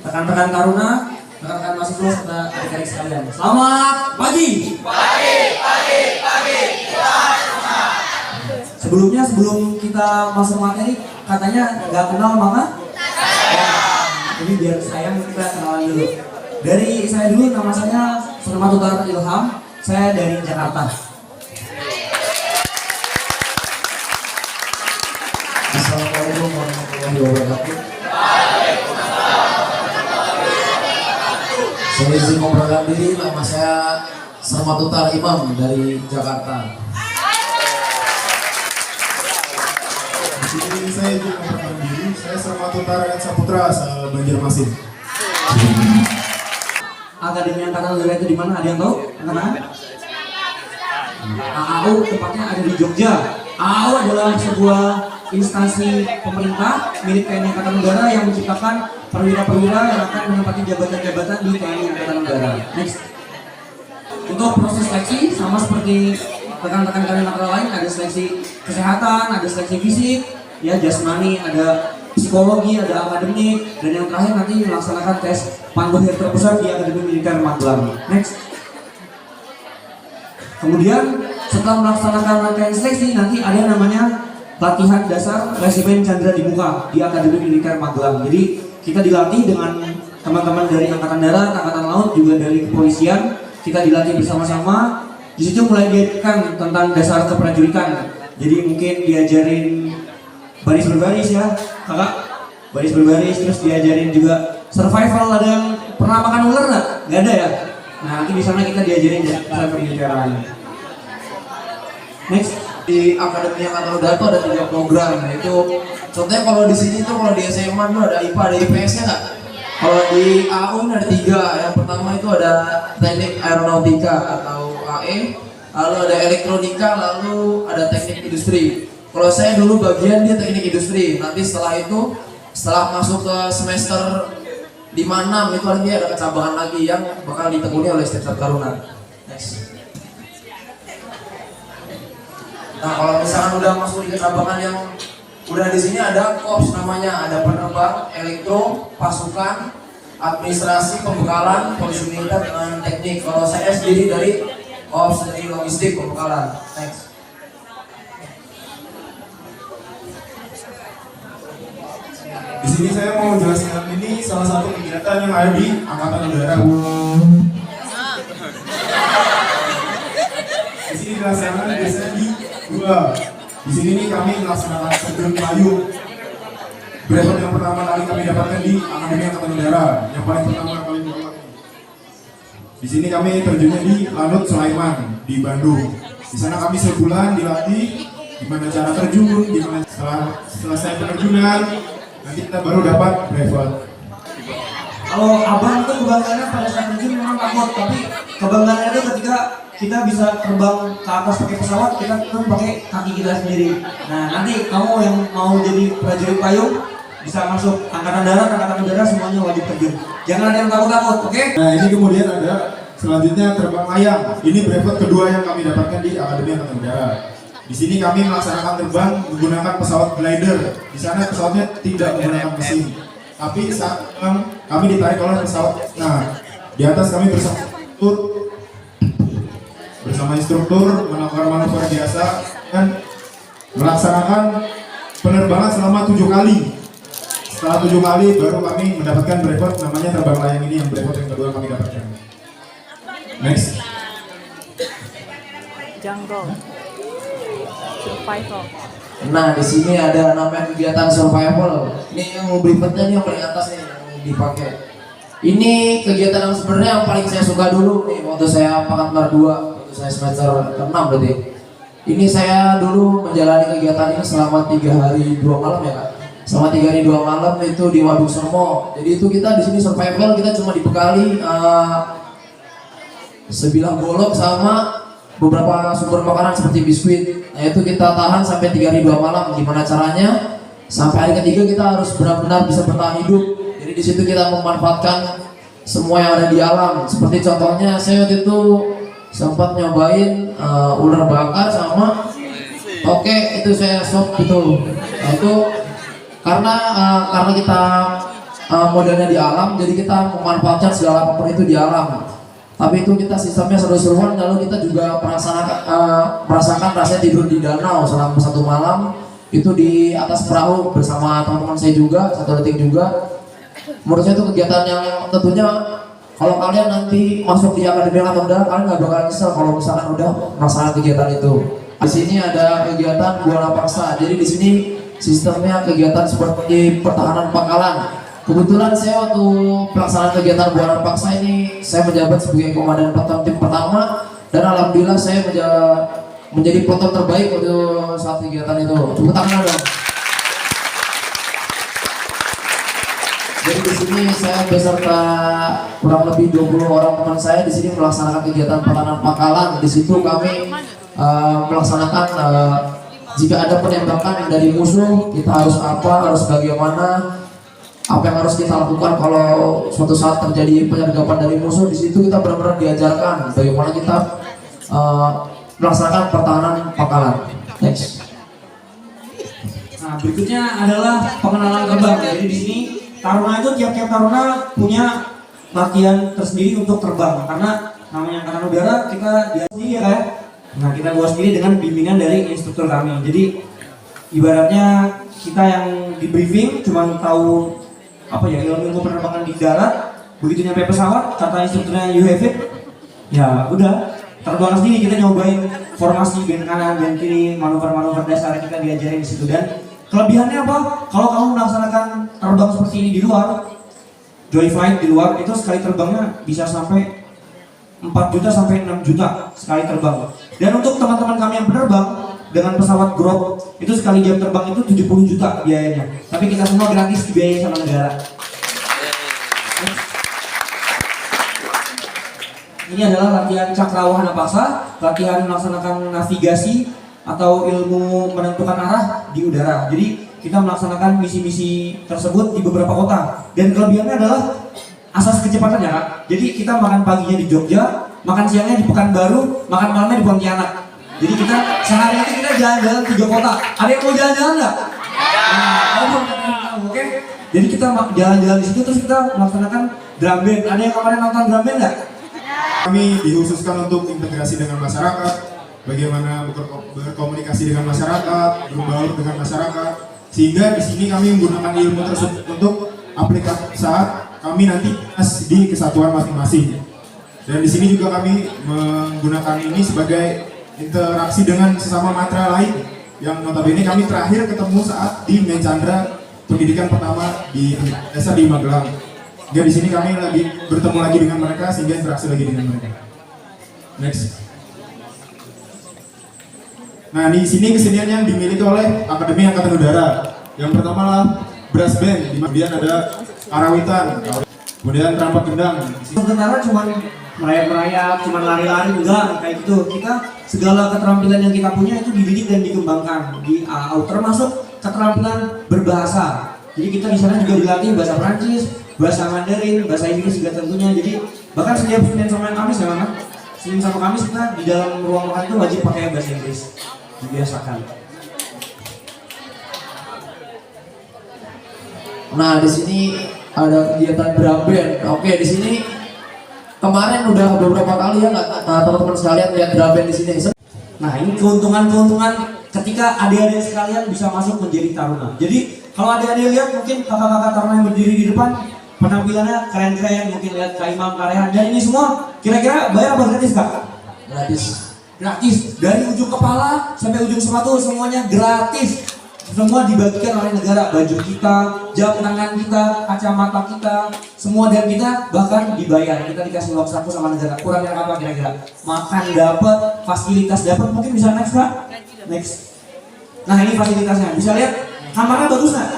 rekan-rekan Taruna, rekan-rekan mahasiswa serta adik-adik sekalian. Selamat pagi. Sebelumnya sebelum kita masuk materi, katanya nggak kenal maka? Jadi biar sayang kita kenalan dulu. Dari saya dulu, nama saya Surmatutar Ilham. Saya dari Jakarta. Assalamualaikum warahmatullahi wabarakatuh. Saya izin memperkenalkan diri, nama saya Surmatutar Imam dari Jakarta. Di sini saya izin memperkenalkan diri, saya Surmatutar Saputra asal Banjarmasin. Akademi Angkatan Udara itu di mana? Ada yang tahu? Angkatan? AAU tempatnya ada di Jogja. AAU adalah sebuah instansi pemerintah milik TNI Angkatan Udara yang menciptakan perwira-perwira yang akan menempati jabatan-jabatan di TNI Angkatan Udara. Next. Untuk proses seleksi sama seperti rekan-rekan kalian lain, ada seleksi kesehatan, ada seleksi fisik, ya jasmani, ada psikologi, ada akademik, dan yang terakhir nanti melaksanakan tes panduan terpusat di Akademi Militer Magelang. Next. Kemudian setelah melaksanakan rangkaian seleksi, nanti ada namanya latihan dasar resimen Chandra di Muka di Akademi Militer Magelang. Jadi kita dilatih dengan teman-teman dari Angkatan Darat, Angkatan Laut, juga dari kepolisian. Kita dilatih bersama-sama. Di situ mulai diajarkan tentang dasar keprajuritan. Jadi mungkin diajarin baris berbaris ya, kakak. Baris berbaris, terus diajarin juga survival. Ada yang pernah makan ular nggak? Nggak ada ya. Nah, nanti di sana kita diajarin dasar kemiliteran. Next. Di Akademi Angkatan Udara itu ada 3 program, yaitu contohnya kalau di sini tuh kalau di SMA tuh ada IPA, ada IPS-nya nggak? Kalau di AU ada 3. Yang pertama itu ada teknik aeronautika atau AE, lalu ada elektronika, lalu ada teknik industri. Kalau saya dulu bagian dia teknik industri. Nanti setelah itu, setelah masuk ke semester 5-6 itu nanti ada kecabangan lagi yang bakal ditekuni oleh setiap taruna. Next. Nah, kalau misalkan udah masuk di kecabangan yang udah di sini ada korps namanya, ada penerbang, elektro, pasukan, administrasi, pembekalan, polisi militer dengan teknik. Kalau saya sendiri dari korps dari logistik pembekalan. Next. Di sini saya mau jelaskan ini salah satu kegiatan yang ada di Angkatan Udara. Di sini dilaksanakan biasanya di 2. Di sini nih kami melaksanakan terjun payung. Brevet yang pertama kali kami dapatkan di Akademi Angkatan Udara, yang paling pertama kali dapatkan. Di sini kami terjunnya di Lanut Sulaiman di Bandung. Di sana kami sebulan dilatih gimana cara terjun, gimana setelah selesai penerjunan, nanti kita baru dapat brevet. Kalau abang tuh kebanggaannya pada saat terjun memang takut, tapi kebanggaannya itu ketika kita bisa terbang ke atas pakai pesawat, kita kan pakai kaki kita sendiri. Nah, nanti kamu yang mau jadi prajurit payung bisa masuk Angkatan Darat, Angkatan Udara, semuanya wajib terjun. Jangan ada yang takut-takut, oke? Nah, ini kemudian ada selanjutnya terbang layang. Ini brevet kedua yang kami dapatkan di Akademi Angkatan Udara. Di sini kami melaksanakan terbang menggunakan pesawat glider. Di sana pesawatnya tidak menggunakan mesin, tapi saat kami ditarik oleh pesawat. Nah, di atas kami bersama instruktur melakukan manuver biasa dan melaksanakan penerbangan selama 7 kali. Setelah 7 kali baru kami mendapatkan brevet namanya terbang layang ini, yang brevet yang kedua kami dapatkan. Next. Jungle survival. Nah, di sini ada namanya kegiatan survival. Ini yang brevetnya nih yang paling atas nih yang dipakai. Ini kegiatan yang sebenarnya yang paling saya suka dulu nih waktu saya Pakatmar 2, waktu saya semester 6 berarti. Ini saya dulu menjalani kegiatan ini selama 3 hari 2 malam ya Kak. Selama 3 hari 2 malam itu di Waduk Sermo. Jadi itu kita di sini survival, kita cuma dibekali sebilah golok sama beberapa sumber makanan seperti biskuit. Nah itu kita tahan sampai 3 hari 2 malam. Gimana caranya? Sampai hari ketiga kita harus benar-benar bisa bertahan hidup. Jadi di situ kita memanfaatkan semua yang ada di alam. Seperti contohnya saya waktu itu sempat nyobain ular bakar sama toke, itu saya shock gitu. Nah itu karena kita modelnya di alam, jadi kita memanfaatkan segala apapun itu di alam. Tapi itu kita sistemnya seru-seruan, lalu kita juga merasakan rasanya tidur di danau selama 1 malam itu di atas perahu bersama teman-teman saya juga, 1 detik juga. Menurut saya itu kegiatan yang tentunya kalau kalian nanti masuk di Akademi Angkatan Udara, kalian nggak bakal nyesel kalau misalkan udah melaksanakan kegiatan itu. Di sini ada kegiatan Buana Paksa, jadi di sini sistemnya kegiatan seperti pertahanan pangkalan. Kebetulan saya waktu pelaksanaan kegiatan Buana Paksa ini saya menjabat sebagai komandan peleton tim pertama, dan alhamdulillah saya menjadi peleton terbaik untuk saat kegiatan itu. Tepuk tangan dong. Jadi di sini saya beserta kurang lebih 20 orang teman saya di sini melaksanakan kegiatan pertahanan pangkalan. Di situ kami melaksanakan jika ada penembakan dari musuh, kita harus apa, harus bagaimana, apa yang harus kita lakukan kalau suatu saat terjadi penyergapan dari musuh. Di situ kita benar-benar diajarkan bagaimana kita melaksanakan pertahanan pangkalan. Next. Nah, berikutnya adalah pengenalan terbang. Jadi di sini taruna itu tiap-tiap taruna punya latihan tersendiri untuk terbang, karena namanya Angkatan Udara kita dia sendiri ya kan. Nah, kita buat sendiri dengan bimbingan dari instruktur kami. Jadi ibaratnya kita yang di briefing cuma tahu apa ya, ilmu penerbangan di darat, begitu nyampe pesawat kata instrukturnya you have it, ya udah terbang sendiri. Kita nyobain formasi band kanan band kiri, manuver-manuver dasar kita diajarin di situ. Dan kelebihannya apa? Kalau kamu melaksanakan terbang seperti ini di luar, joy flight di luar, itu sekali terbangnya bisa sampai 4 juta sampai 6 juta sekali terbang. Dan untuk teman-teman kami yang penerbang dengan pesawat Grok, itu sekali jam terbang itu 70 juta biayanya. Tapi kita semua gratis dibiayai sama negara. Ini adalah latihan Cakrawahana Paksa, latihan melaksanakan navigasi atau ilmu menentukan arah di udara. Jadi kita melaksanakan misi-misi tersebut di beberapa kota. Dan kelebihannya adalah asas kecepatan ya Kak. Jadi kita makan paginya di Jogja, makan siangnya di Pekanbaru, makan malamnya di Pontianak. Jadi kita sehari ini kita jalan-jalan 3 kota. Ada yang mau jalan-jalan nggak? Oke. Jadi kita jalan-jalan di situ, terus kita melaksanakan drum band. Ada yang kemarin nonton drum band nggak? Kami dikhususkan untuk integrasi dengan masyarakat, bagaimana berkomunikasi dengan masyarakat, berbaur dengan masyarakat, sehingga di sini kami menggunakan ilmu tersebut untuk aplikasi saat kami nanti di kesatuan masing-masing. Dan di sini juga kami menggunakan ini sebagai interaksi dengan sesama matra lain yang notabene kami terakhir ketemu saat di Mencandra pendidikan pertama di dasar di Magelang. Jadi di sini kami lagi bertemu lagi dengan mereka sehingga interaksi lagi dengan mereka. Next. Nah, di sini kesenian yang dimiliki oleh Akademi Angkatan Udara. Yang pertama lah brass band, kemudian ada karawitan, kemudian terampak gendang. Tentara cuma merayap-merayap, cuma lari-lari, enggak kayak gitu. Kita segala keterampilan yang kita punya itu dididik dan dikembangkan di AAU, termasuk keterampilan berbahasa. Jadi kita di sana juga dilatih bahasa Prancis, bahasa Mandarin, bahasa Inggris juga tentunya. Jadi bahkan setiap Senin sama Kamis ya Mama, Senin sama Kamis kita di dalam ruang makan itu wajib pakai bahasa Inggris, dibiasakan. Nah, di sini ada kegiatan drum band. Oke, di sini kemarin udah beberapa kali ya teman-teman sekalian lihat drum band di sini. Nah, ini keuntungan-keuntungan ketika adik-adik sekalian bisa masuk menjadi taruna. Jadi kalau adik-adik lihat mungkin kakak-kakak taruna yang berdiri di depan penampilannya keren-keren, mungkin lihat Kak Imam, Kak Rehan, dan ini semua kira-kira bayar apa gratis Kak? Gratis. Gratis, dari ujung kepala sampai ujung sepatu semuanya gratis. Semua dibagikan oleh negara, baju kita, jam tangan kita, kacamata kita, semua dan kita bahkan dibayar. Kita dikasih uang saku sama negara. Kurangnya apa kira-kira? Makan dapat, fasilitas dapat, mungkin bisa next Kak? Next. Nah, ini fasilitasnya, bisa lihat kamarnya bagus nggak?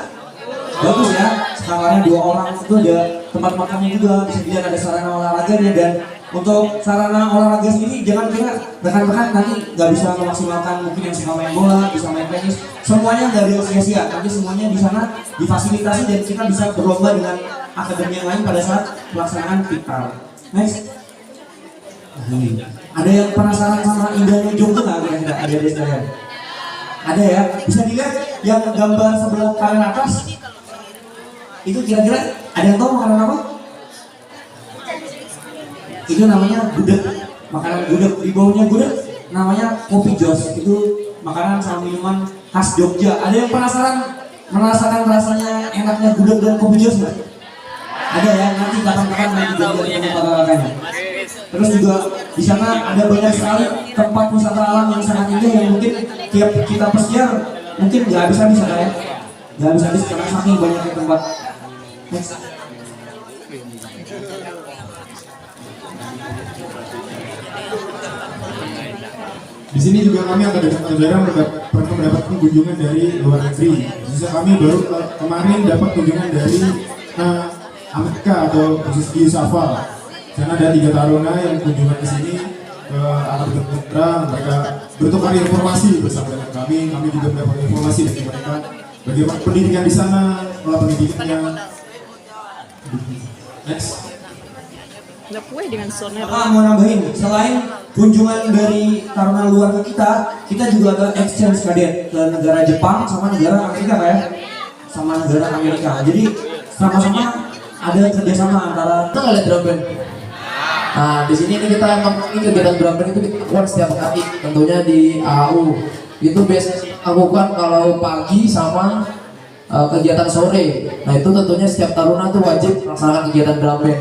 Bagus ya, kamarnya 2 orang, itu ada tempat makannya juga, bisa dilihat ada sarana olahraganya. Dan untuk sarana olahraga sendiri jangan kira rekan-rekan nanti nggak bisa memaksimalkan, mungkin yang suka main bola, bisa main tenis, semuanya nggak ada sia-sia, tapi semuanya di sana difasilitasi dan kita bisa berlomba dengan akademi yang lain pada saat pelaksanaan pikal. Next. Nah, ini. Ada yang penasaran sama indahnya Jogja nggak kira-kira? Ada sekalian? Ada ya, bisa dilihat yang gambar sebelah kanan atas. Itu kira-kira ada yang tahu makanan apa? Itu namanya gudeg, makanan gudeg. Di bawahnya gudeg namanya kopi jos. Itu makanan sama minuman khas Jogja. Ada yang penasaran merasakan rasanya enaknya gudeg dan kopi jos nggak? Ada ya, nanti kapan-kapan nanti Jogja ketemu kakak-kakaknya. Terus juga di sana ada banyak sekali tempat wisata alam yang sangat indah yang mungkin tiap kita pesiar mungkin nggak habis-habis ya, nggak habis-habis karena saking banyaknya tempat. Next. Di sini juga kami akan pernah mendapatkan kunjungan dari luar negeri. Khususnya kami baru kemarin dapat kunjungan dari Amerika atau khusus di Usafa. Karena ada 3 taruna yang kunjungan ke sini akan bertukar, mereka bertukar informasi bersama dengan kami. Kami juga mendapat informasi dari mereka bagaimana pendidikan di sana, pola pendidikannya. Next. Nggak puas dengan soner. Mau nambahin, selain kunjungan dari taruna luar ke kita juga ada exchange kadet ke negara Jepang sama negara Amerika ya, sama negara Amerika. Jadi sama-sama ada kerjasama antara. Kita nggak lihat drum band. Nah di sini ini kita ini kegiatan drum band itu kita lakukan setiap hari. Tentunya di AU itu biasanya lakukan kalau pagi sama kegiatan sore. Nah itu tentunya setiap taruna tuh wajib melaksanakan kegiatan drum band.